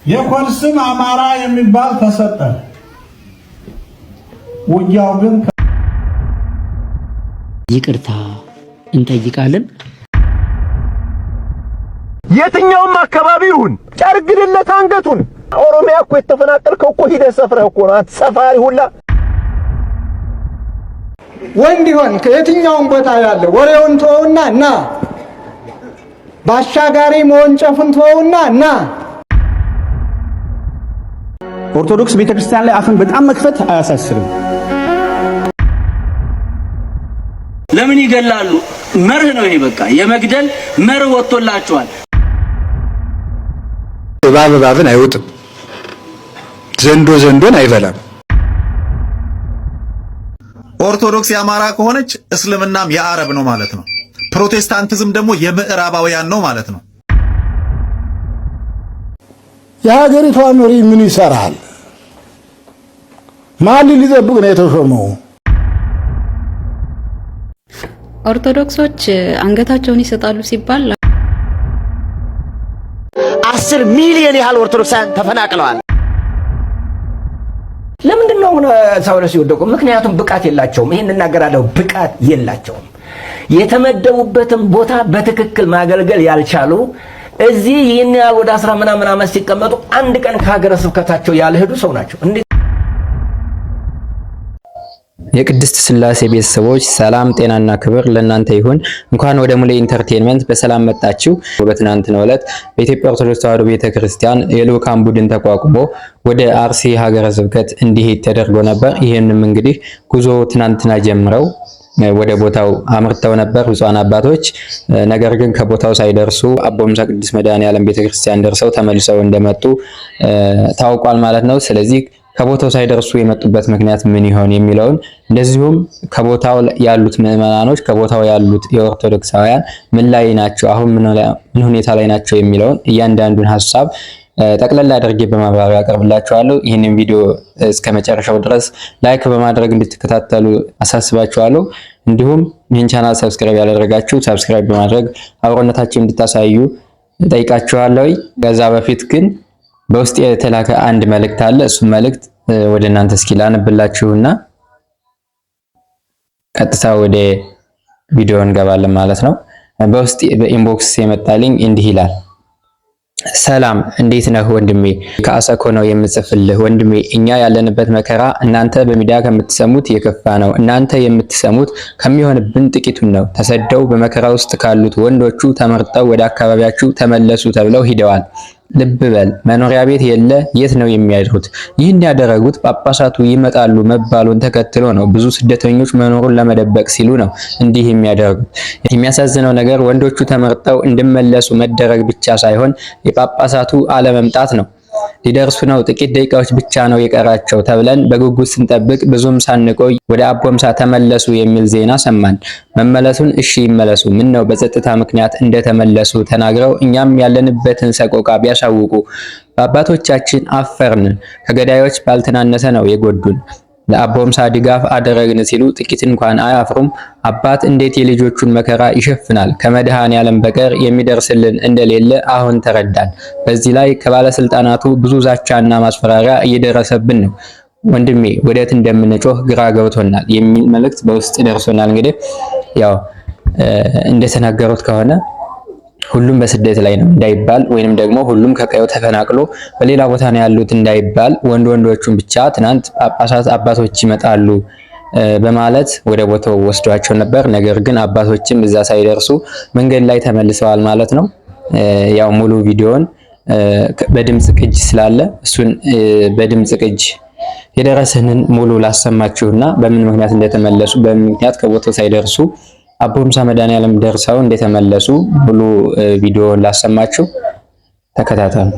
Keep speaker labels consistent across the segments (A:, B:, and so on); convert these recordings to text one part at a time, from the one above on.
A: የኮድ ስም አማራ የሚባል ተሰጠ። ውጊያው ግን
B: ይቅርታ እንጠይቃለን።
C: የትኛውም አካባቢ ይሁን ጨርግድለት አንገቱን። ኦሮሚያ እኮ የተፈናቀልከው እኮ ሂደህ ሰፍረህ እኮ ነው። ሰፋሪ ሁላ
D: ወንድ ይሆን ከየትኛውም ቦታ ያለ ወሬውን ተወውና ና ባሻጋሪ መወንጨፉን ተወውና ና።
E: ኦርቶዶክስ ቤተክርስቲያን ላይ አፍን በጣም መክፈት አያሳስርም።
F: ለምን ይገላሉ? መርህ ነው ይሄ። በቃ የመግደል መርህ ወጥቶላቸዋል።
G: እባብን አይውጥም፣ ዘንዶን አይበላም።
H: ኦርቶዶክስ የአማራ ከሆነች እስልምናም የአረብ ነው ማለት ነው። ፕሮቴስታንቲዝም ደግሞ የምዕራባውያን ነው ማለት ነው።
I: የሀገሪቷ መሪ ምን ይሰራል? ማን ሊጠብቅ ነው የተሾመው?
J: ኦርቶዶክሶች አንገታቸውን ይሰጣሉ ሲባል
C: 10 ሚሊዮን ያህል ኦርቶዶክሳን ተፈናቅለዋል።
K: ለምንድን ነው ሳውረስ ይወደቁ? ምክንያቱም ብቃት የላቸውም። ይሄን እናገራለሁ፣ ብቃት የላቸውም። የተመደቡበትን ቦታ በትክክል ማገልገል ያልቻሉ እዚህ ይህን ያህል ወደ 10 ምናምን ዓመት ሲቀመጡ አንድ ቀን ከሀገረ ስብከታቸው ያልሄዱ ሰው ናቸው።
B: የቅድስት ሥላሴ ቤተሰቦች ሰላም ጤናና ክብር ለእናንተ ይሁን። እንኳን ወደ ሙሌ ኢንተርቴይንመንት በሰላም መጣችሁ። በትናንትናው ዕለት በኢትዮጵያ ኦርቶዶክስ ተዋሕዶ ቤተክርስቲያን የልዑካን ቡድን ተቋቁሞ ወደ አርሲ ሀገረ ስብከት እንዲሄድ ተደርጎ ነበር። ይህንም እንግዲህ ጉዞ ትናንትና ጀምረው ወደ ቦታው አምርተው ነበር ብፁዓን አባቶች። ነገር ግን ከቦታው ሳይደርሱ አቦምሳ ቅድስት መድኃኔዓለም ቤተክርስቲያን ደርሰው ተመልሰው እንደመጡ ታውቋል ማለት ነው። ስለዚህ ከቦታው ሳይደርሱ የመጡበት ምክንያት ምን ይሆን የሚለውን እንደዚሁም ከቦታው ያሉት ምዕመናኖች ከቦታው ያሉት የኦርቶዶክሳውያን ምን ላይ ናቸው፣ አሁን ምን ሁኔታ ላይ ናቸው የሚለውን እያንዳንዱን ሐሳብ ጠቅለል አድርጌ በማብራሪያ አቀርብላችኋለሁ። ይህንን ቪዲዮ እስከ መጨረሻው ድረስ ላይክ በማድረግ እንድትከታተሉ አሳስባችኋለሁ። እንዲሁም ይህን ቻናል ሰብስክራይብ ያላደረጋችሁ ሰብስክራይብ በማድረግ አብሮነታችሁን እንድታሳዩ ጠይቃችኋለሁ። ከዛ በፊት ግን በውስጥ የተላከ አንድ መልእክት አለ። እሱ መልእክት ወደ እናንተ እስኪ ላነብላችሁና ቀጥታ ወደ ቪዲዮ እንገባለን ማለት ነው። በውስጥ በኢንቦክስ የመጣልኝ እንዲህ ይላል። ሰላም እንዴት ነህ ወንድሜ? ከአሰኮ ነው የምጽፍልህ ወንድሜ። እኛ ያለንበት መከራ እናንተ በሚዲያ ከምትሰሙት የከፋ ነው። እናንተ የምትሰሙት ከሚሆንብን ጥቂቱን ነው። ተሰደው በመከራ ውስጥ ካሉት ወንዶቹ ተመርጠው ወደ አካባቢያችሁ ተመለሱ ተብለው ሂደዋል። ልብ በል መኖሪያ ቤት የለ የት ነው የሚያድሩት? ይህን ያደረጉት ጳጳሳቱ ይመጣሉ መባሉን ተከትሎ ነው። ብዙ ስደተኞች መኖሩን ለመደበቅ ሲሉ ነው እንዲህ የሚያደርጉት። የሚያሳዝነው ነገር ወንዶቹ ተመርጠው እንዲመለሱ መደረግ ብቻ ሳይሆን የጳጳሳቱ አለመምጣት ነው። ሊደርሱ ነው፣ ጥቂት ደቂቃዎች ብቻ ነው የቀራቸው ተብለን በጉጉት ስንጠብቅ ብዙም ሳንቆይ ወደ አቦምሳ ተመለሱ የሚል ዜና ሰማን። መመለሱን እሺ ይመለሱ፣ ምን ነው በጸጥታ ምክንያት እንደተመለሱ ተናግረው እኛም ያለንበትን ሰቆቃ ቢያሳውቁ። በአባቶቻችን አፈርን፣ ከገዳዮች ባልተናነሰ ነው የጎዱን። ለአቦምሳ ድጋፍ አደረግን ሲሉ ጥቂት እንኳን አያፍሩም። አባት እንዴት የልጆቹን መከራ ይሸፍናል? ከመድኃኔዓለም በቀር የሚደርስልን እንደሌለ አሁን ተረዳን። በዚህ ላይ ከባለስልጣናቱ ብዙ ዛቻና ማስፈራሪያ እየደረሰብን ነው። ወንድሜ ወዴት እንደምንጮህ ግራ ገብቶናል የሚል መልእክት በውስጥ ደርሶናል። እንግዲህ ያው እንደተናገሩት ከሆነ ሁሉም በስደት ላይ ነው እንዳይባል ወይንም ደግሞ ሁሉም ከቀየው ተፈናቅሎ በሌላ ቦታ ነው ያሉት እንዳይባል ወንዶቹን ብቻ ትናንት ጳጳሳት አባቶች ይመጣሉ በማለት ወደ ቦታው ወስዷቸው ነበር። ነገር ግን አባቶችም እዛ ሳይደርሱ መንገድ ላይ ተመልሰዋል ማለት ነው። ያው ሙሉ ቪዲዮን በድምጽ ቅጅ ስላለ እሱን በድምጽ ቅጅ የደረሰንን ሙሉ ላሰማችሁና በምን ምክንያት እንደተመለሱ በምን ምክንያት ከቦታው ሳይደርሱ አቦምሳ መድኃኔዓለም ደርሰው እንደተመለሱ ሙሉ ቪዲዮ ላሰማችሁ፣ ተከታተሉ።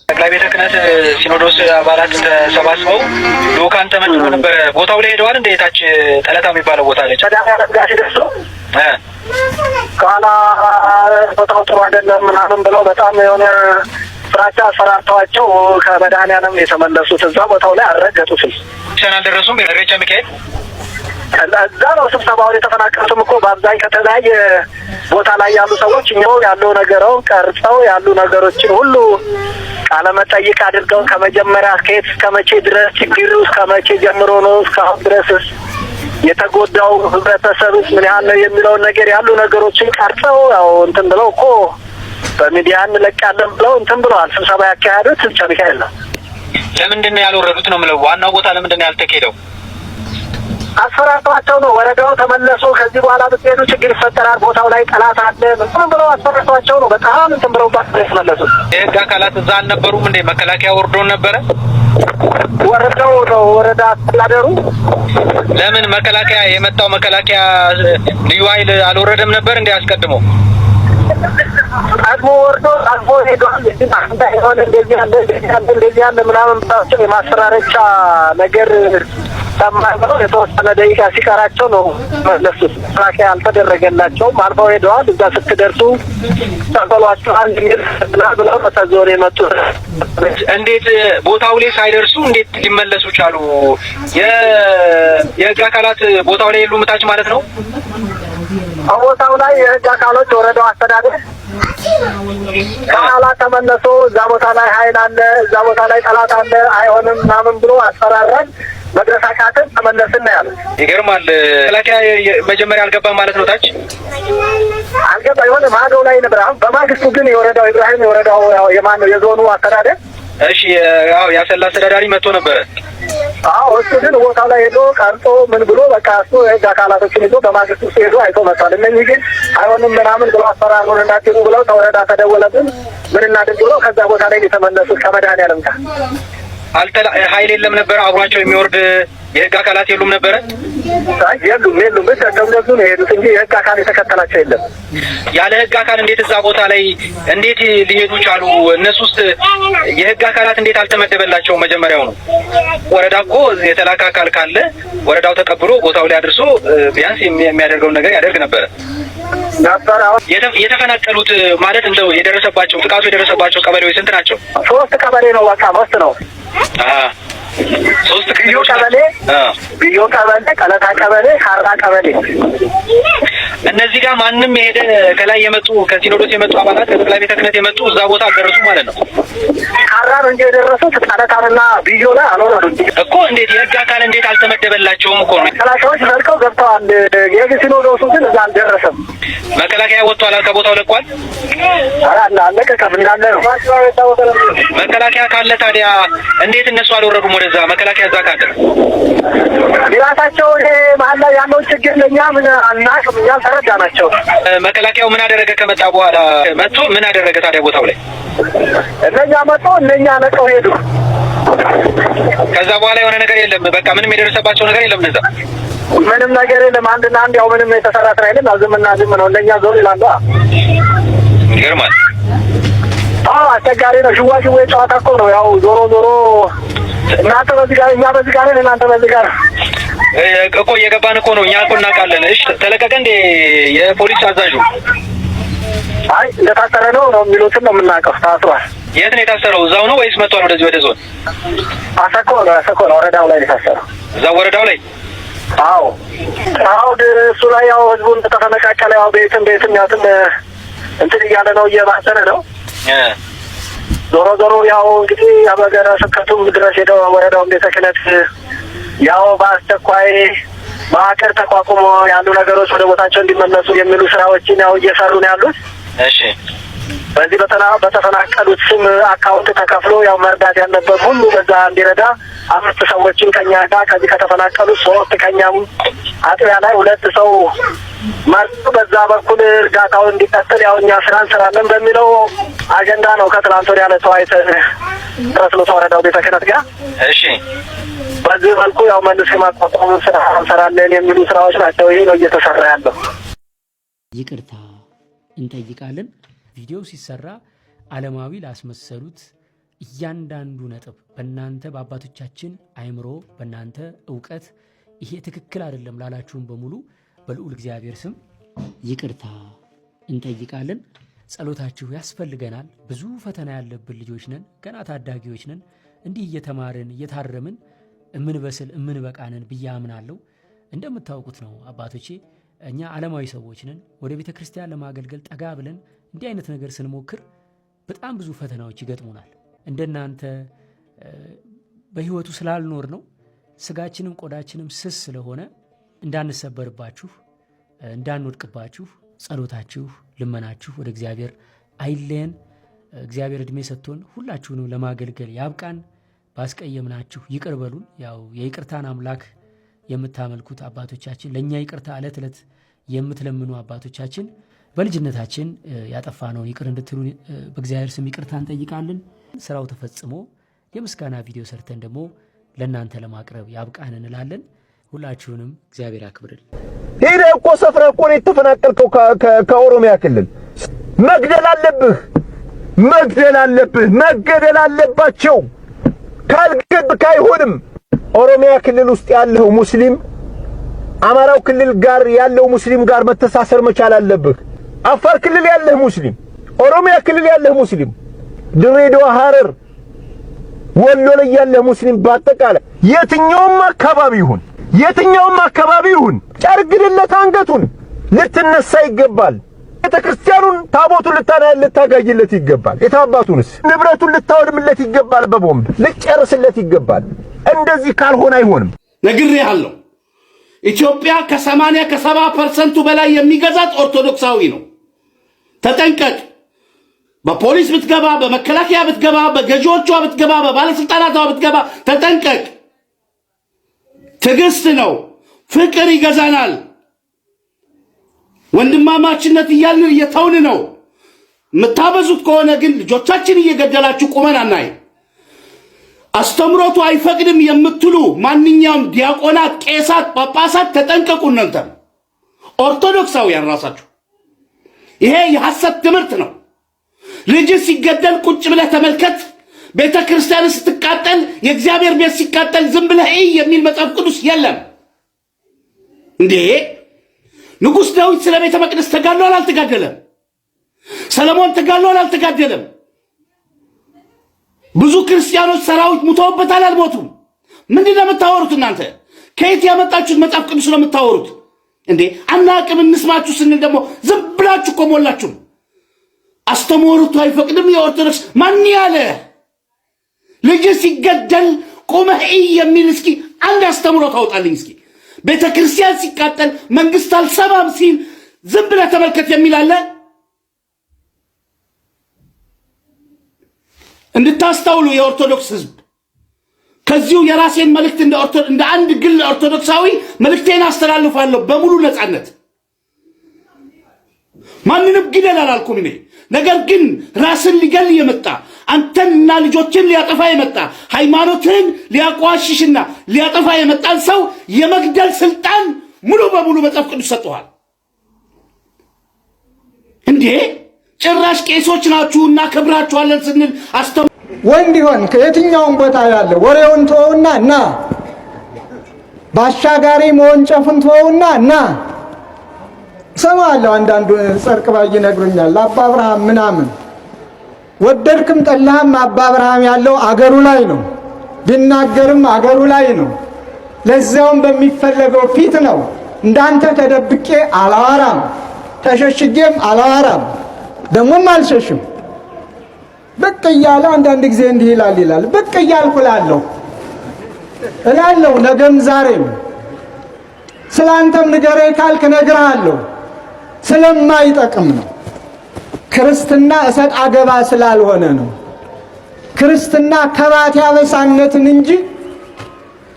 L: ጠቅላይ ቤተ ክህነት ሲኖዶስ አባላት ተሰባስበው ልኡካን ተመድቦ ነበር። ቦታው ላይ ሄደዋል። እንደ የታች ጠለታ የሚባለው ቦታ ላይ
C: መድኃኔዓለም ጋር ሲደርሱ ከኋላ ቦታው ጥሩ አይደለም ምናምን ብለው በጣም የሆነ ፍራቻ አስፈራርተዋቸው ከመድኃኔዓለም የተመለሱት እዛ ቦታው ላይ አልረገጡትም።
L: አልደረሱም። ኢሬቻ ሚካኤል
C: እዛ ነው ስብሰባውን የተፈናቀሉትም እኮ በአብዛኛው ከተለያየ ቦታ ላይ ያሉ ሰዎች እኛው ያለው ነገረው ቀርጸው ያሉ ነገሮችን ሁሉ ቃለ መጠይቅ አድርገው ከመጀመሪያ ከየት እስከ መቼ ድረስ ችግሩ እስከ መቼ ጀምሮ ነው እስካሁን ድረስ የተጎዳው ህብረተሰብ ምን ያህል ነው የሚለውን ነገር ያሉ ነገሮችን ቀርጸው ያው እንትን ብለው እኮ በሚዲያ እንለቃለን ብለው እንትን ብለዋል። ስብሰባ ያካሄዱት ጨርሻ ነው።
L: ለምንድን ነው ያልወረዱት ነው የምለው? ዋናው ቦታ ለምንድን ነው ያልተኬደው?
C: አስፈራርቷቸው ነው። ወረዳው ተመለሱ፣ ከዚህ በኋላ ብትሄዱ ችግር ይፈጠራል፣ ቦታው ላይ ጠላት አለ ምን ብለው አስፈራርቷቸው ነው። በጣም እንትን ብለውባት ነው የተመለሱት።
L: የህግ አካላት እዛ አልነበሩም እንዴ? መከላከያ ወርዶን ነበረ?
C: ወረዳው ነው ወረዳ አስተዳደሩ።
L: ለምን መከላከያ የመጣው መከላከያ ልዩ ኃይል አልወረደም ነበር እንዴ አስቀድሞ?
C: ቀድሞ ወርዶ አልፎ ሄዷል። እንደዚህ ያለ ምናምን ብላቸው የማስፈራረቻ ነገር ሰማነው። የተወሰነ ደቂቃ ሲቀራቸው ነው መለሱት። መከላከያ አልተደረገላቸውም። አልፈው ሄደዋል። እዛ ስትደርሱ ተቀሏቸው አንድ ብለው ተዞን የመጡ።
L: እንዴት ቦታው ላይ ሳይደርሱ እንዴት ሊመለሱ ቻሉ? የህግ አካላት ቦታው ላይ የሉም ታች ማለት ነው?
C: ቦታው ላይ የህግ አካሎች ወረዳው አስተዳደር ከኋላ ተመለሱ። እዛ ቦታ ላይ ኃይል አለ፣ እዛ ቦታ ላይ ጠላት አለ፣ አይሆንም ምናምን ብሎ አስፈራራን። መድረስ አቃተን፣ ተመለስን ነው ያሉት።
L: ይገርማል። መከላከያ መጀመሪያ አልገባም ማለት ነው። ታች
C: አልገባ የሆነ ማዶ ላይ ነበር። አሁን በማግስቱ ግን የወረዳው ኢብራሂም የወረዳው የማን ነው የዞኑ አስተዳደር
L: እሺ፣ ያው ያሰላ አስተዳዳሪ መጥቶ ነበረ።
C: አዎ እሱ ግን ቦታው ላይ ሄዶ ቀርጾ ምን ብሎ በቃ እሱ የህግ አካላቶችን ይዞ በማግስቱ እሱ ሄዶ አይቶ መጥቷል። እነዚህ ግን አይሆንም ምናምን ብሎ አስፈራሩን እናትሉ ብለው ተወረዳ ተደወለብን ምን እናድርግ ብሎ ከዛ ቦታ ላይ የተመለሱት ከመድኃኒዓለም ጋር
L: ኃይል የለም ነበር አብሯቸው የሚወርድ የህግ አካላት የሉም ነበረ?
C: የሉም ብቻ እንደሱ ነው የሄዱት እንጂ የህግ አካል የተከተላቸው የለም።
L: ያለ ህግ አካል እንዴት እዛ ቦታ ላይ እንዴት ሊሄዱ ቻሉ? እነሱ ውስጥ የህግ አካላት እንዴት አልተመደበላቸውም? መጀመሪያው ነው ወረዳ እኮ የተላከ አካል ካለ ወረዳው ተቀብሎ ቦታው ላይ አድርሶ ቢያንስ የሚያደርገውን ነገር ያደርግ ነበረ። የተፈናቀሉት ማለት እንደው የደረሰባቸው ጥቃቱ የደረሰባቸው ቀበሌዎች ስንት ናቸው?
C: 3 ቀበሌ ነው። በቃ ሞስት ነው።
L: ሶስት
C: ብዮ ቀበሌ፣ ቀለታ ቀበሌ፣ ካራ ቀበሌ።
L: እነዚህ ጋር ማንም የሄደ ከላይ የመጡ ከሲኖዶስ የመጡ አባላት ከጠቅላይ ቤተ ክህነት የመጡ እዛ ቦታ አልደረሱም ማለት ነው።
C: ካራ ነው እንጂ የደረሱት ቀለታንና ብዮ ላይ አልወረዱም
L: እኮ። እንዴት የህግ አካል እንዴት አልተመደበላቸውም እኮ ነው።
C: መከላከያዎች ዘልቀው ገብተዋል። የሲኖዶሱ ግን እዛ አልደረሰም።
L: መከላከያ ወጥቷል፣ ከቦታው ለቋል።
C: አለቀቀም እንዳለ ነው።
L: መከላከያ ካለ ታዲያ እንዴት እነሱ አልወረዱም ወደዛ? መከላከያ እዛ ካለ
C: ራሳቸው ይሄ መሀል ላይ ያለው ችግር ለእኛ ምን አናውቅም። እኛ አልተረዳናቸው።
L: መከላከያው ምን አደረገ? ከመጣ በኋላ መጥቶ ምን አደረገ ታዲያ ቦታው ላይ?
C: እነኛ መጥቶ እነኛ ነቀው ሄዱ።
L: ከዛ በኋላ የሆነ ነገር የለም። በቃ ምንም የደረሰባቸው ነገር የለም። እነዛ
C: ምንም ነገር የለም። አንድና አንድ ያው ምንም የተሰራ ስራ የለም። ዝምና ዝም ነው። እንደኛ ዞር ይላሉ።
L: ይገርማል።
C: አዎ አስቸጋሪ ነው። ሽዋሽዌ ጨዋታ እኮ ነው። ያው ዞሮ ዞሮ እናንተ በዚህ ጋር እኛ በዚህ ጋር ነን፣ እናንተ በዚህ ጋር
L: እኮ እየገባን እኮ ነው። እኛ እኮ እናውቃለን። እሺ ተለቀቀ እንደ የፖሊስ አዛዡ?
C: አይ እንደታሰረ ነው የሚሉትን ነው የምናውቀው። ታስሯል።
L: የት ነው የታሰረው? እዛው ነው ወይስ መጥቷል ወደዚህ ወደ ዞን?
C: አሰኮ ነው ወረዳው ላይ የታሰረው።
L: እዛው ወረዳው ላይ?
C: አዎ አሁን እሱ ላይ ያው ህዝቡን ተፈነቃቀለ። ያው ቤትም ያትም እንትን እያለ ነው፣ እየባሰነ ነው። ዞሮ ዞሮ ያው እንግዲህ አበገረ ስብከቱም ድረስ ሄደው ወረዳውን ቤተ ክህነት ያው በአስቸኳይ ማዕከል ተቋቁሞ ያሉ ነገሮች ወደ ቦታቸው እንዲመለሱ የሚሉ ስራዎችን ያው እየሰሩ ነው ያሉት።
L: እሺ
C: በዚህ በተፈናቀሉት ስም አካውንት ተከፍሎ ያው መርዳት ያለበት ሁሉ በዛ እንዲረዳ 5 ሰዎችን ከኛ ጋር ከዚህ ከተፈናቀሉት 3 ከኛም አጥቢያ ላይ 2 ሰው መርጦ በዛ በኩል እርዳታው እንዲቀጥል ያው እኛ ስራ እንሰራለን በሚለው አጀንዳ ነው ከትላንት ወዲያ ተወያይተን ረስሎት ወረዳው ቤተ ክህነት ጋር።
L: እሺ
C: በዚህ መልኩ ያው መልስ የማቋቋም ስራ እንሰራለን የሚሉ ስራዎች ናቸው። ይሄ ነው እየተሰራ ያለው።
G: ይቅርታ እንጠይቃለን። ቪዲዮ ሲሰራ ዓለማዊ ላስመሰሉት እያንዳንዱ ነጥብ በእናንተ በአባቶቻችን አይምሮ በእናንተ እውቀት ይሄ ትክክል አይደለም ላላችሁም በሙሉ በልዑል እግዚአብሔር ስም ይቅርታ እንጠይቃለን። ጸሎታችሁ ያስፈልገናል። ብዙ ፈተና ያለብን ልጆች ነን፣ ገና ታዳጊዎች ነን። እንዲህ እየተማርን እየታረምን እምንበስል እምንበቃንን ብዬ አምናለሁ። እንደምታውቁት ነው አባቶቼ፣ እኛ ዓለማዊ ሰዎች ነን። ወደ ቤተ ክርስቲያን ለማገልገል ጠጋ ብለን እንዲህ አይነት ነገር ስንሞክር በጣም ብዙ ፈተናዎች ይገጥሙናል። እንደናንተ በህይወቱ ስላልኖር ነው ስጋችንም ቆዳችንም ስስ ስለሆነ እንዳንሰበርባችሁ እንዳንወድቅባችሁ ጸሎታችሁ ልመናችሁ ወደ እግዚአብሔር አይለየን። እግዚአብሔር እድሜ ሰጥቶን ሁላችሁንም ለማገልገል ያብቃን። ባስቀየምናችሁ ይቅር በሉን። ያው የይቅርታን አምላክ የምታመልኩት አባቶቻችን ለኛ ይቅርታ ዕለት ዕለት የምትለምኑ አባቶቻችን በልጅነታችን ያጠፋነውን ይቅር እንድትሉ በእግዚአብሔር ስም ይቅርታ እንጠይቃለን። ስራው ተፈጽሞ የምስጋና ቪዲዮ ሰርተን ደግሞ ለናንተ ለማቅረብ ያብቃን እንላለን። ሁላችሁንም እግዚአብሔር ያክብርልን።
M: ሄደ እኮ ሰፍረ እኮ ነው የተፈናቀልከው ከኦሮሚያ ክልል። መግደል አለብህ፣ መገደል አለባቸው። ካልገድክ አይሆንም። ኦሮሚያ ክልል ውስጥ ያለው ሙስሊም አማራው ክልል ጋር ያለው ሙስሊም ጋር መተሳሰር መቻል አለብህ። አፋር ክልል ያለው ሙስሊም፣ ኦሮሚያ ክልል ያለው ሙስሊም፣ ድሬዳዋ፣ ሐረር፣ ወሎ ላይ ያለው ሙስሊም በአጠቃላይ የትኛውም አካባቢ ይሁን ጨርግድለት አንገቱን ልትነሳ ይገባል። ቤተክርስቲያኑን ታቦቱን ልታጋይለት ይገባል። የታባቱንስ ንብረቱን ልታወድምለት ይገባል። በቦምብ ልጨርስለት ይገባል። እንደዚህ ካልሆነ አይሆንም።
N: ነግሬሃለሁ። ኢትዮጵያ ከ80 ከ70% በላይ የሚገዛት ኦርቶዶክሳዊ ነው። ተጠንቀቅ። በፖሊስ ብትገባ፣ በመከላከያ ብትገባ፣ በገዢዎቿ ብትገባ፣ በባለስልጣናቷ ብትገባ ተጠንቀቅ። ትዕግስት ነው፣ ፍቅር ይገዛናል። ወንድማማችነት እያልን እየተውን ነው። የምታበዙት ከሆነ ግን ልጆቻችን እየገደላችሁ ቁመን አናይ። አስተምሮቱ አይፈቅድም የምትሉ ማንኛውም ዲያቆናት፣ ቄሳት፣ ጳጳሳት ተጠንቀቁ። እናንተ ኦርቶዶክሳውያን ራሳችሁ ይሄ የሐሰት ትምህርት ነው። ልጅ ሲገደል ቁጭ ብለህ ተመልከት። ቤተ ክርስቲያን ስትቃጠል፣ የእግዚአብሔር ቤት ሲቃጠል ዝም ብለህ የሚል መጽሐፍ ቅዱስ የለም እንዴ? ንጉሥ ዳዊት ስለ ቤተ መቅደስ ተጋድሏል አልተጋደለም? ሰለሞን ተጋድሏል አልተጋደለም? ብዙ ክርስቲያኖች ሰራዊት ሙተውበታል አልሞቱም? ምንድነው የምታወሩት እናንተ? ከየት ያመጣችሁት መጽሐፍ ቅዱስ ነው የምታወሩት እንዴ? አናቅም እንስማችሁ ስንል ደግሞ ዝም ብላችሁ እኮ ሞላችሁ። አስተምሮቱ አይፈቅድም የኦርቶዶክስ ማን ያለ? ልጅ ሲገደል ቁመህ የሚል እስኪ አንድ አስተምሮት አውጣልኝ እስኪ። ቤተ ክርስቲያን ሲቃጠል መንግስት አልሰማም ሲል ዝም ብለህ ተመልከት የሚል አለ? እንድታስተውሉ የኦርቶዶክስ ህዝብ፣ ከዚሁ የራሴን መልእክት እንደ አንድ ግል ኦርቶዶክሳዊ መልእክቴን አስተላልፋለሁ በሙሉ ነፃነት። ማንንም ግደል አላልኩም እኔ። ነገር ግን ራስን ሊገል የመጣ አንተንና ልጆችን ሊያጠፋ የመጣ ሃይማኖትን ሊያቋሽሽና ሊያጠፋ የመጣን ሰው የመግደል ስልጣን ሙሉ በሙሉ መጽሐፍ ቅዱስ ሰጥቷል። እንዴ ጭራሽ ቄሶች ናችሁና ከብራችኋለን ስንል
D: ወንድ ይሆን ከየትኛውም ቦታ ያለ ወሬውን ተወውና ና ባሻጋሪ መወንጨፉን ተወውና ና ሰማለሁ። አንዳንዱ ጸርቅ ባይ ይነግሩኛል። አባ አብርሃም ምናምን ወደድክም ጠላህም አባ አብርሃም ያለው አገሩ ላይ ነው፣ ቢናገርም አገሩ ላይ ነው። ለዛውም በሚፈለገው ፊት ነው። እንዳንተ ተደብቄ አላወራም፣ ተሸሽጌም አላወራም፣ ደሞም አልሸሽም። ብቅ እያለ አንዳንድ ጊዜ እንዲህ ይላል ብቅ እያልኩ እላለሁ ነገም ዛሬም። ስላንተም ንገረኝ ካልክ እነግርሃለሁ። ስለማይጠቅም ነው። ክርስትና እሰጥ አገባ ስላልሆነ ነው። ክርስትና ከባት ያበሳነትን እንጂ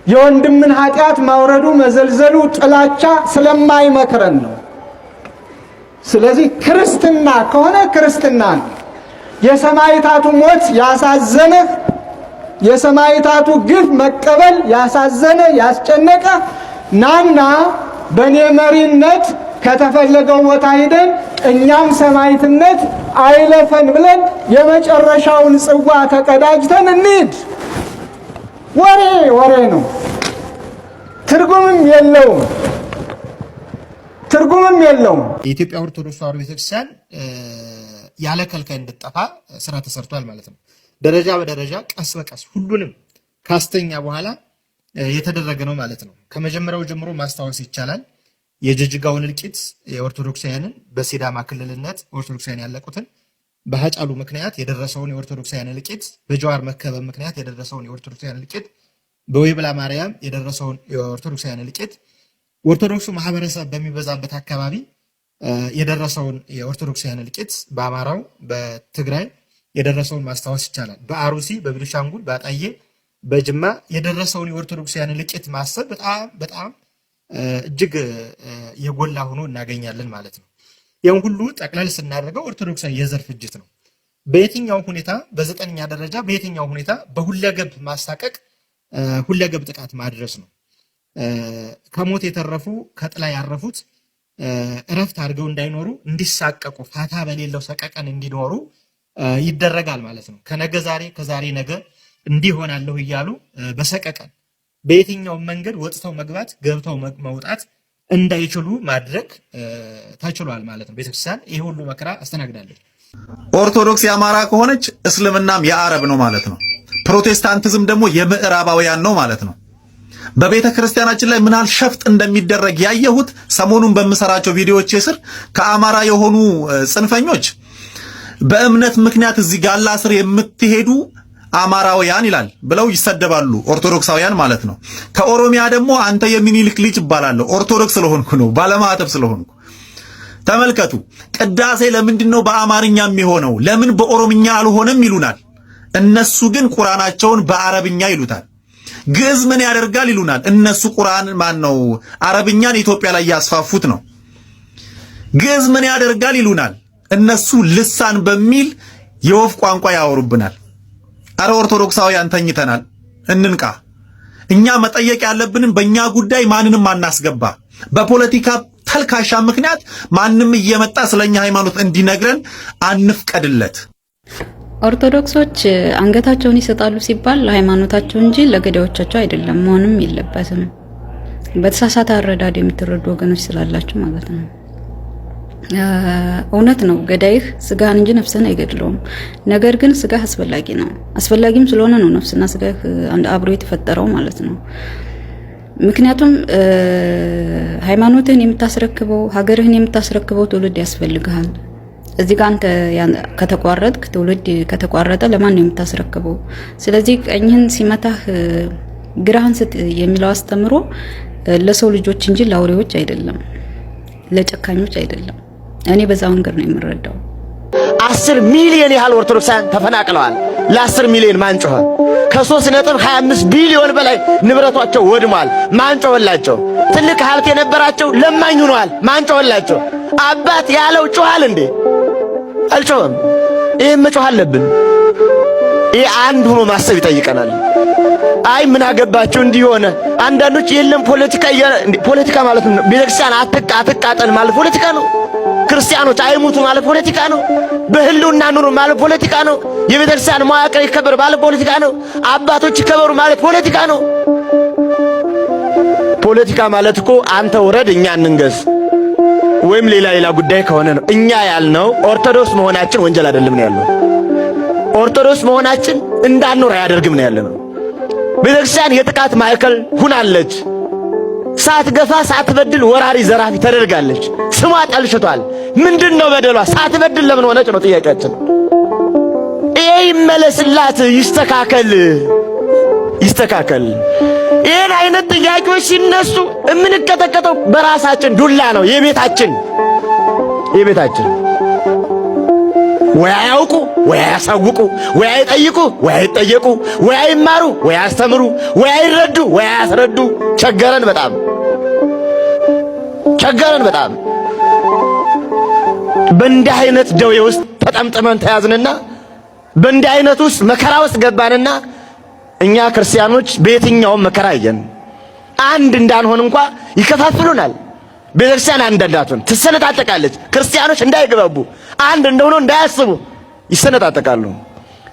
D: የወንድምን ኃጢአት ማውረዱ መዘልዘሉ ጥላቻ ስለማይመክረን ነው። ስለዚህ ክርስትና ከሆነ ክርስትና ነው። የሰማዕታቱ ሞት ያሳዘነ፣ የሰማዕታቱ ግፍ መቀበል ያሳዘነ ያስጨነቀ ናና በኔ መሪነት ከተፈለገው ቦታ ሄደን እኛም ሰማዕትነት አይለፈን ብለን የመጨረሻውን ጽዋ ተቀዳጅተን እንሂድ። ወሬ ነው፣ ትርጉምም የለውም።
O: የኢትዮጵያ ኦርቶዶክስ ተዋሕዶ ቤተክርስቲያን ያለ ከልካይ እንድትጠፋ ስራ ተሰርቷል ማለት ነው። ደረጃ በደረጃ ቀስ በቀስ ሁሉንም ካስተኛ በኋላ የተደረገ ነው ማለት ነው። ከመጀመሪያው ጀምሮ ማስታወስ ይቻላል። የጅጅጋውን እልቂት የኦርቶዶክሳውያንን በሲዳማ ክልልነት ኦርቶዶክሳውያን ያለቁትን በሃጫሉ ምክንያት የደረሰውን የኦርቶዶክሳውያን እልቂት፣ በጀዋር መከበብ ምክንያት የደረሰውን የኦርቶዶክሳውያን እልቂት፣ በወይብላ ማርያም የደረሰውን የኦርቶዶክሳውያን እልቂት፣ ኦርቶዶክሱ ማህበረሰብ በሚበዛበት አካባቢ የደረሰውን የኦርቶዶክሳውያን እልቂት፣ በአማራው በትግራይ የደረሰውን ማስታወስ ይቻላል። በአሩሲ፣ በቤኒሻንጉል፣ በአጣዬ፣ በጅማ የደረሰውን የኦርቶዶክሳውያን እልቂት ማሰብ በጣም እጅግ የጎላ ሆኖ እናገኛለን ማለት ነው። ያን ሁሉ ጠቅላላ ስናደርገው ኦርቶዶክሳዊ የዘር ፍጅት ነው። በየትኛው ሁኔታ በዘጠነኛ ደረጃ በየትኛው ሁኔታ በሁለገብ ማሳቀቅ ሁለገብ ጥቃት ማድረስ ነው። ከሞት የተረፉ ከጥላ ያረፉት እረፍት አድርገው እንዳይኖሩ እንዲሳቀቁ ፋታ በሌለው ሰቀቀን እንዲኖሩ ይደረጋል ማለት ነው። ከነገ ዛሬ ከዛሬ ነገ እንዲሆናለሁ እያሉ በሰቀቀን በየትኛው መንገድ ወጥተው መግባት ገብተው መውጣት እንዳይችሉ ማድረግ ተችሏል ማለት ነው። ቤተክርስቲያን ይሄ ሁሉ መከራ አስተናግዳለች።
H: ኦርቶዶክስ የአማራ ከሆነች እስልምናም የአረብ ነው ማለት ነው። ፕሮቴስታንቲዝም ደግሞ የምዕራባውያን ነው ማለት ነው። በቤተ ክርስቲያናችን ላይ ምናል ሸፍጥ እንደሚደረግ ያየሁት ሰሞኑን በምሰራቸው ቪዲዮዎች ስር ከአማራ የሆኑ ጽንፈኞች በእምነት ምክንያት እዚህ ጋላ ስር የምትሄዱ አማራውያን ይላል ብለው ይሰደባሉ። ኦርቶዶክሳውያን ማለት ነው። ከኦሮሚያ ደግሞ አንተ የሚኒልክ ልጅ እባላለሁ ኦርቶዶክስ ስለሆንኩ ነው፣ ባለማዕተብ ስለሆንኩ። ተመልከቱ። ቅዳሴ ለምንድነው በአማርኛ የሚሆነው? ለምን በኦሮምኛ አልሆነም ይሉናል። እነሱ ግን ቁርአናቸውን በአረብኛ ይሉታል። ግዕዝ ምን ያደርጋል ይሉናል። እነሱ ቁርአን ነው አረብኛን ኢትዮጵያ ላይ ያስፋፉት ነው። ግዕዝ ምን ያደርጋል ይሉናል። እነሱ ልሳን በሚል የወፍ ቋንቋ ያወሩብናል። አረ ኦርቶዶክሳውያን ተኝተናል፣ እንንቃ። እኛ መጠየቅ ያለብንን በእኛ ጉዳይ ማንንም አናስገባ። በፖለቲካ ተልካሻ ምክንያት ማንም እየመጣ ስለኛ ሃይማኖት እንዲነግረን አንፍቀድለት።
J: ኦርቶዶክሶች አንገታቸውን ይሰጣሉ ሲባል ለሃይማኖታቸው እንጂ ለገዳዮቻቸው አይደለም፣ መሆንም የለበትም። በተሳሳተ አረዳድ የምትረዱ ወገኖች ስላላችሁ ማለት ነው። እውነት ነው፣ ገዳይህ ስጋህን እንጂ ነፍስህን አይገድለውም። ነገር ግን ስጋህ አስፈላጊ ነው። አስፈላጊም ስለሆነ ነው ነፍስና ስጋህ አብሮ የተፈጠረው ማለት ነው። ምክንያቱም ሃይማኖትህን የምታስረክበው ሀገርህን የምታስረክበው ትውልድ ያስፈልግሃል። እዚህ ጋር አንተ ከተቋረጥክ ትውልድ ከተቋረጠ ለማን ነው የምታስረክበው? ስለዚህ ቀኝህን ሲመታህ ግራህን ስጥ የሚለው አስተምሮ ለሰው ልጆች እንጂ ለአውሬዎች አይደለም፣ ለጨካኞች አይደለም። እኔ በዛ መንገድ ነው የምረዳው።
M: 10 ሚሊዮን ያህል ኦርቶዶክሳውያን ተፈናቅለዋል። ለ10 ሚሊዮን ማን ጮኸ? ከ3.25 ቢሊዮን በላይ ንብረቷቸው ወድሟል። ማን ጮኸላቸው? ትልቅ ሀብት የነበራቸው ለማኝ ሆነዋል። ማን ጮኸላቸው? አባት ያለው ጮሃል እንዴ? አልጮኸም። ይሄም መጮህ አለብን። ይሄ አንድ ሆኖ ማሰብ ይጠይቀናል። አይ ምን አገባቸው እንዲሆነ አንዳንዶች የለም ፖለቲካ ማለት ነው። ቤተክርስቲያን አትቃጠል ማለት ፖለቲካ ነው። ክርስቲያኖች አይሙቱ ማለት ፖለቲካ ነው። በህልውና ኑሩ ማለት ፖለቲካ ነው። የቤተክርስቲያን መዋቅር ይከበር ማለት ፖለቲካ ነው። አባቶች ይከበሩ ማለት ፖለቲካ ነው። ፖለቲካ ማለት እኮ አንተ ወረድ እኛ እንንገስ ወይም ሌላ ጉዳይ ከሆነ ነው። እኛ ያልነው ኦርቶዶክስ መሆናችን ወንጀል አይደለም ነው ያለው። ኦርቶዶክስ መሆናችን እንዳንኖር አያደርግም ነው ያለው። ቤተክርስቲያን የጥቃት ማዕከል ሁናለች። ሳትገፋ ሳትበድል ወራሪ ዘራፊ ተደርጋለች። ስሟ ጠልሽቷል። ምንድነው በደሏ? ሳትበድል ለምን ሆነች ነው ጥያቄያችን። ይሄ ይመለስላት፣ ይስተካከል። ይሄን አይነት ጥያቄዎች ሲነሱ የምንቀጠቀጠው በራሳችን ዱላ ነው። የቤታችን ወይ አያውቁ ወይ አያሳውቁ ወይ አይጠይቁ ወይ አይጠየቁ ወይ አይማሩ ወይ አያስተምሩ ወይ አይረዱ ወይ አያስረዱ። ቸገረን በጣም በእንዲህ አይነት ደዌ ውስጥ ተጠምጥመን ተያዝንና በእንዲህ አይነት ውስጥ መከራ ውስጥ ገባንና እኛ ክርስቲያኖች በየትኛውም መከራ አየን። አንድ እንዳንሆን እንኳን ይከፋፍሉናል። ቤተክርስቲያን አንድ እንዳትሆን ትሰነጣጠቃለች። ክርስቲያኖች እንዳይገባቡ አንድ እንደሆነ እንዳያስቡ ይሰነጣጠቃሉ።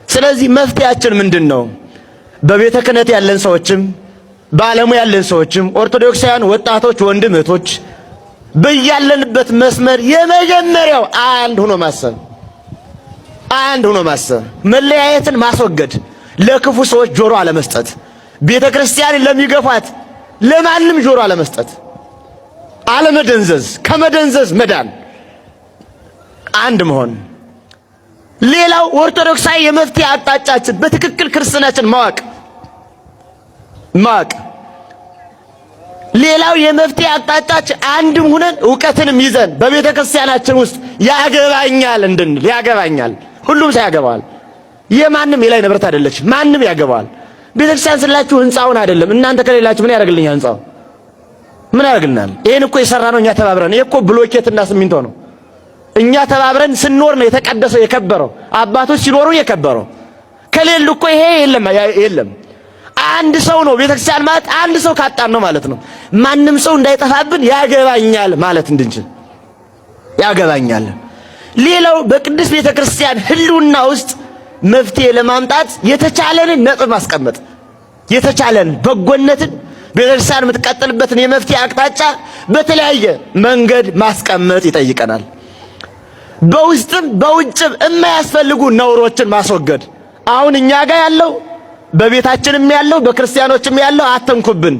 M: ስለዚህ መፍትሄያችን ምንድነው? በቤተ ክህነት ያለን ሰዎችም በዓለሙ ያለን ሰዎችም ኦርቶዶክሳውያን ወጣቶች፣ ወንድም እህቶች በያለንበት መስመር የመጀመሪያው አንድ ሆኖ ማሰብ፣ መለያየትን ማስወገድ፣ ለክፉ ሰዎች ጆሮ አለመስጠት። ቤተ ክርስቲያንን ለሚገፋት ለማንም ጆሮ አለመስጠት፣ አለመደንዘዝ፣ ከመደንዘዝ መዳን፣ አንድ መሆን። ሌላው ኦርቶዶክሳዊ የመፍትሄ አቅጣጫችን በትክክል ክርስትናችን ማወቅ። ሌላው የመፍትሄ አቅጣጫችን አንድም ሆነን ዕውቀትንም ይዘን በቤተ ክርስቲያናችን ውስጥ ያገባኛል እንድንል። ያገባኛል፣ ሁሉም ሰው ያገባዋል። የማንም የላይ ንብረት አይደለች፣ ማንም ያገባዋል። ቤተ ክርስቲያን ስላችሁ ህንጻውን አይደለም። እናንተ ከሌላችሁ ምን ያደርግልኛል? ህንጻው ምን ያደርግልናል? ይሄን እኮ የሰራነው እኛ ተባብረን። ይሄ እኮ ብሎኬትና ሲሚንቶ ነው። እኛ ተባብረን ስንኖር ነው የተቀደሰው የከበረው። አባቶች ሲኖሩ የከበረው። ከሌሉ እኮ ይሄ የለም። አንድ ሰው ነው ቤተክርስቲያን ማለት። አንድ ሰው ካጣን ነው ማለት ነው። ማንም ሰው እንዳይጠፋብን ያገባኛል ማለት እንድንችል ያገባኛል። ሌላው በቅድስት ቤተክርስቲያን ህልውና ውስጥ መፍትሄ ለማምጣት የተቻለንን ነጥብ ማስቀመጥ፣ የተቻለን በጎነትን ቤተክርስቲያን የምትቀጥልበትን የመፍትሄ አቅጣጫ በተለያየ መንገድ ማስቀመጥ ይጠይቀናል። በውስጥም በውጭም የማያስፈልጉ ነውሮችን ማስወገድ። አሁን እኛ ጋር ያለው በቤታችንም ያለው በክርስቲያኖችም ያለው አተንኩብን፣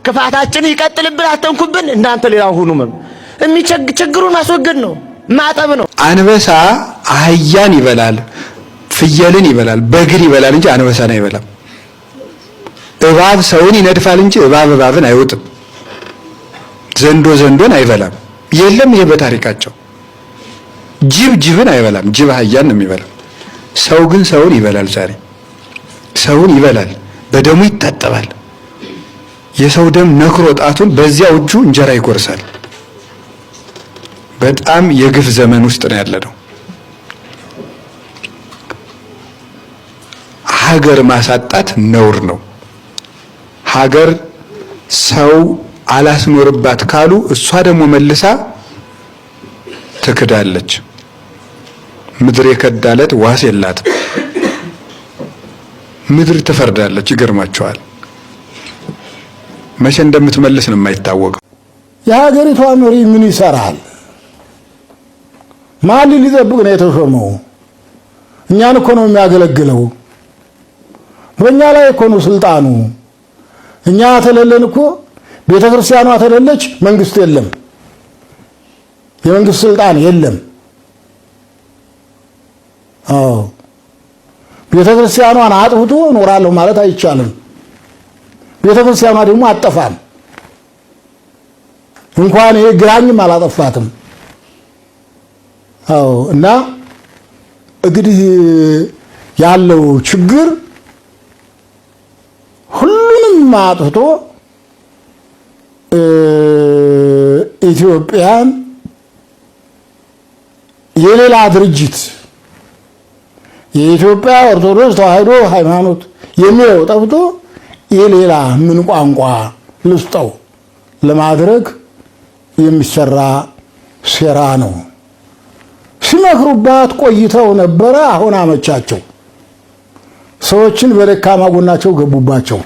M: ክፋታችን ይቀጥልብን፣ አተንኩብን፣ እናንተ ሌላው ሁኑም ችግሩን ማስወገድ ነው፣ ማጠብ ነው።
P: አንበሳ አህያን ይበላል፣ ፍየልን ይበላል፣ በግን ይበላል እንጂ አንበሳን አይበላም። እባብ ሰውን ይነድፋል እንጂ እባብን አይውጥም። ዘንዶን አይበላም። የለም ይሄ በታሪካቸው። ጅብን አይበላም፣ ጅብ አህያን ነው የሚበላው። ሰው ግን ሰውን ይበላል። ዛሬ ሰውን ይበላል፣ በደሙ ይታጠባል። የሰው ደም ነክሮ ጣቱን በዚያው እጁ እንጀራ ይቆርሳል። በጣም የግፍ ዘመን ውስጥ ነው ያለነው። ሀገር ማሳጣት ነውር ነው። ሀገር ሰው አላስኖርባት ካሉ እሷ ደግሞ መልሳ ትክዳለች። ምድር የከዳለት ዋስ የላትም። ምድር ትፈርዳለች። ይገርማቸዋል። መቼ እንደምትመልስ ነው የማይታወቀው።
I: የሀገሪቷ መሪ ምን ይሰራል? ማን ሊጠብቅ ነው የተሾመው? እኛን እኮ ነው የሚያገለግለው። በእኛ ላይ እኮ ነው ስልጣኑ። እኛ ተለለን እኮ ቤተክርስቲያኗ ተለለች፣ መንግስት የለም፣ የመንግስት ስልጣን የለም። አዎ ቤተክርስቲያኗን አጥፍቶ እኖራለሁ ማለት አይቻልም። ቤተክርስቲያኗ ደግሞ አጠፋም። እንኳን ይሄ ግራኝም አላጠፋትም። አዎ እና እንግዲህ ያለው ችግር ሁሉንም አጥፍቶ ኢትዮጵያን የሌላ ድርጅት የኢትዮጵያ ኦርቶዶክስ ተዋሕዶ ሃይማኖት የሚለው ጠፍቶ የሌላ ምን ቋንቋ ልስጠው ለማድረግ የሚሰራ ሴራ ነው። ሲመክሩባት ቆይተው ነበረ። አሁን አመቻቸው። ሰዎችን በደካማ ጎናቸው ገቡባቸው።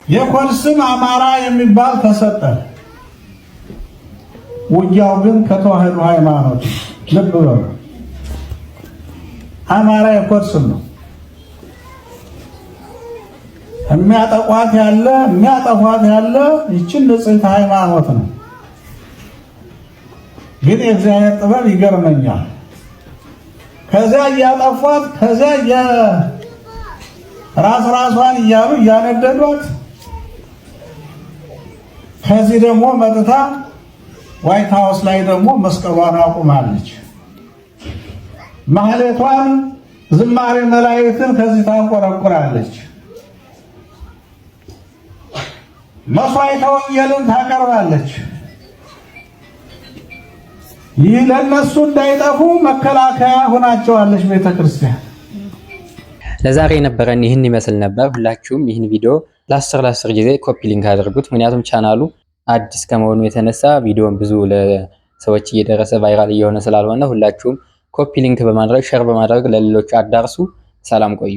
A: የኮድ ስም አማራ የሚባል ተሰጠ። ውጊያው ግን ከተዋሕዶ ሃይማኖት። ልብ በሉ፣ አማራ የኮድ ስም ነው። የሚያጠቋት ያለ ይችን ንጽሕት ሃይማኖት ነው። ግን የእግዚአብሔር ጥበብ ይገርመኛል። ከዚያ እያጠፏት፣ ከዚያ ራሷን እያሉ እያነደዷት፣ ከዚህ ደግሞ መጥታ ዋይት ሃውስ ላይ ደግሞ መስቀሏን አቁማለች። ማህሌቷን ዝማሬ መላእክትን ከዚህ ታንቆረቁራለች። መስዋዕተ ወንጌልን ታቀርባለች። ይህ ለነሱ እንዳይጠፉ መከላከያ ሆናቸዋለች ቤተክርስቲያን።
B: ለዛሬ የነበረን ይህን ይመስል ነበር። ሁላችሁም ይህን ቪዲዮ ለ10 ጊዜ ኮፒ ሊንክ አድርጉት። ምክንያቱም ቻናሉ አዲስ ከመሆኑ የተነሳ ቪዲዮን ብዙ ለሰዎች እየደረሰ ቫይራል እየሆነ ስላልሆነ ሁላችሁም ኮፒ ሊንክ በማድረግ ሼር በማድረግ ለሌሎች አዳርሱ። ሰላም ቆዩ።